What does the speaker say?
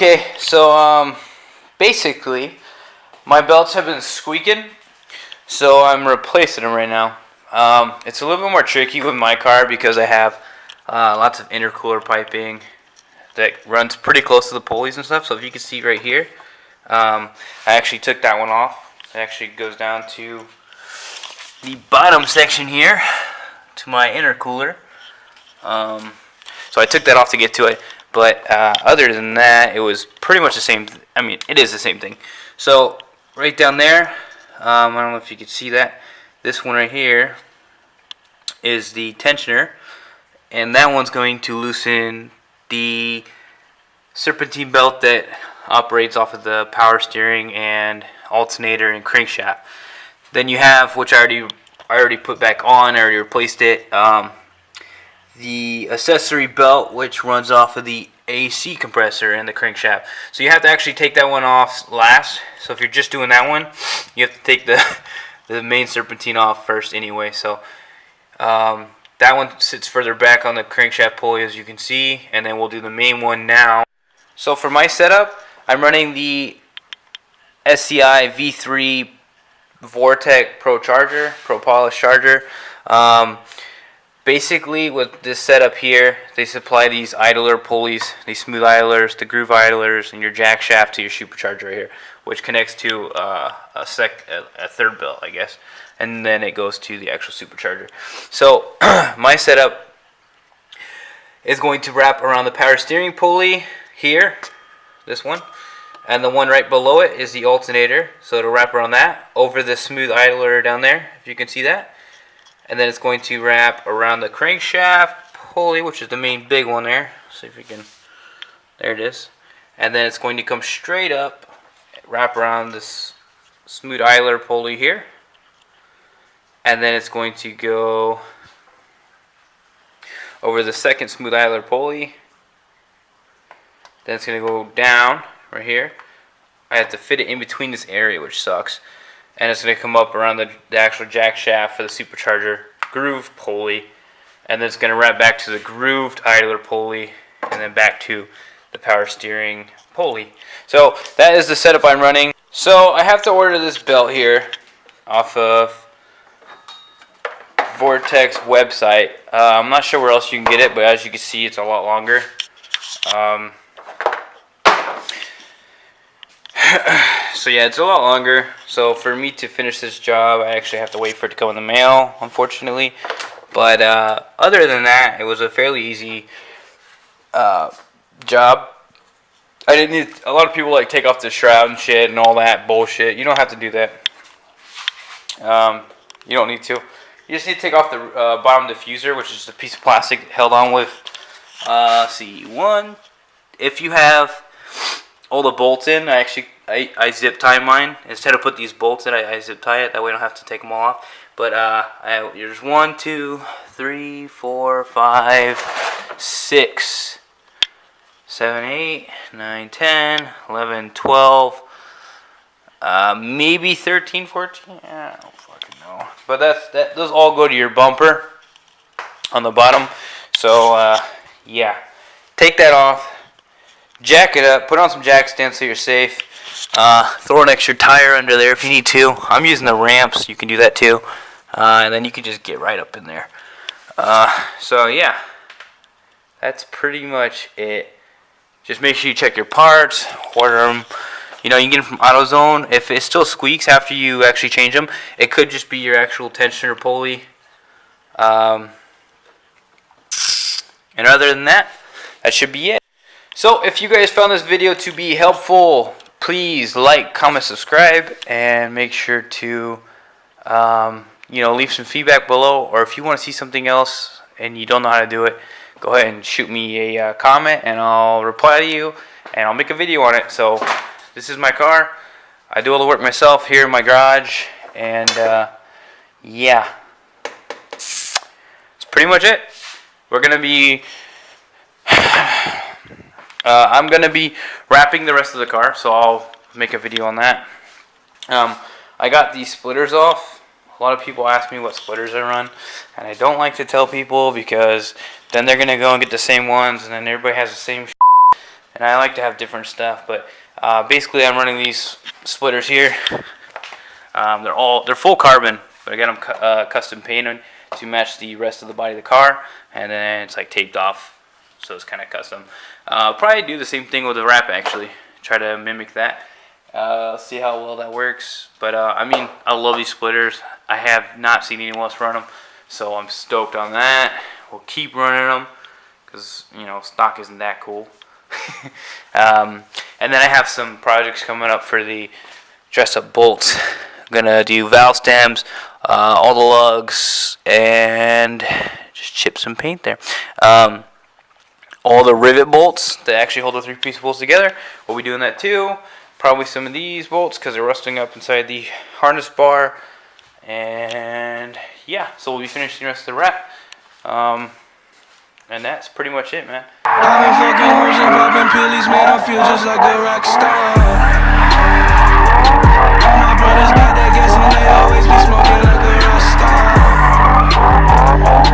Okay, so basically, my belts have been squeaking, so I'm replacing them right now. It's a little bit more tricky with my car because I have lots of intercooler piping that runs pretty close to the pulleys and stuff. So if you can see right here, I actually took that one off. It actually goes down to the bottom section here to my intercooler. So I took that off to get to it. But other than that, it was pretty much the same. I mean, it is the same thing. So right down there, I don't know if you can see that. This one right here is the tensioner, and that one's going to loosen the serpentine belt that operates off of the power steering and alternator and crankshaft. Then you have, which I already put back on. I already replaced it. The accessory belt, which runs off of the AC compressor and the crankshaft. So you have to actually take that one off last. So if you're just doing that one, you have to take the main serpentine off first anyway. So that one sits further back on the crankshaft pulley, as you can see, and then we'll do the main one now. So for my setup, I'm running the SCI V3 Vortech Pro Polish charger. Basically, with this setup here, they supply these idler pulleys, these smooth idlers, the groove idlers, and your jack shaft to your supercharger right here, which connects to a third belt, I guess, and then it goes to the actual supercharger. So my setup is going to wrap around the power steering pulley here, this one, and the one right below it is the alternator, so it'll wrap around that, over the smooth idler down there, if you can see that. And then it's going to wrap around the crankshaft pulley, which is the main big one there. See if we can, there it is. And then it's going to come straight up, wrap around this smooth idler pulley here. And then it's going to go over the second smooth idler pulley. Then it's going to go down right here. I have to fit it in between this area, which sucks. And it's going to come up around the actual jack shaft for the supercharger groove pulley, and then it's going to wrap back to the grooved idler pulley, and then back to the power steering pulley. So that is the setup I'm running. So I have to order this belt here off of Vortech's website. I'm not sure where else you can get it, but as you can see, it's a lot longer. So yeah, it's a lot longer. So for me to finish this job, I actually have to wait for it to come in the mail, unfortunately. But other than that, it was a fairly easy job. I didn't need a lot of people like take off the shroud and shit and all that bullshit. You don't have to do that. You don't need to. You just need to take off the bottom diffuser, which is a piece of plastic held on with. If you have all the bolts in, I zip tie mine. Instead of put these bolts in, I zip tie it. That way I don't have to take them all off. But there's 1, 2, 3, 4, 5, 6, 7, 8, 9, 10, 11, 12, maybe 13, 14. I don't fucking know. But those all go to your bumper on the bottom. So yeah, take that off. Jack it up, put on some jack stands so you're safe. Throw an extra tire under there if you need to. I'm using the ramps, you can do that too. And then you can just get right up in there. So yeah, that's pretty much it. Just make sure you check your parts, order them. You know, you can get them from AutoZone. If it still squeaks after you actually change them, it could just be your actual tensioner pulley. And other than that, that should be it. So if you guys found this video to be helpful, please like, comment, subscribe, and make sure to leave some feedback below. Or if you want to see something else and you don't know how to do it, go ahead and shoot me a comment and I'll reply to you and I'll make a video on it. So this is my car. I do all the work myself here in my garage, and yeah, that's pretty much it. We're gonna be I'm going to be wrapping the rest of the car, so I'll make a video on that. I got these splitters off. A lot of people ask me what splitters I run, and I don't like to tell people because then they're going to go and get the same ones, and then everybody has the same shit, and I like to have different stuff. But basically, I'm running these splitters here. They're full carbon, but I got them custom painted to match the rest of the body of the car, and then it's like taped off, so it's kind of custom. Probably do the same thing with the wrap actually. Try to mimic that. See how well that works. But I mean, I love these splitters. I have not seen anyone else run them, so I'm stoked on that. We'll keep running them because, you know, stock isn't that cool. And then I have some projects coming up for the dress up bolts. I'm gonna do valve stems, all the lugs, and just chip some paint there. All the rivet bolts that actually hold the 3-piece bolts together, we'll be doing that too. Probably some of these bolts because they're rusting up inside the harness bar. And yeah, so we'll be finishing the rest of the wrap. And that's pretty much it, man. I've been fucking hoes and popping pillies, man, I feel just like a rock star. All my brothers got that gas and they always be smoking like a rock star.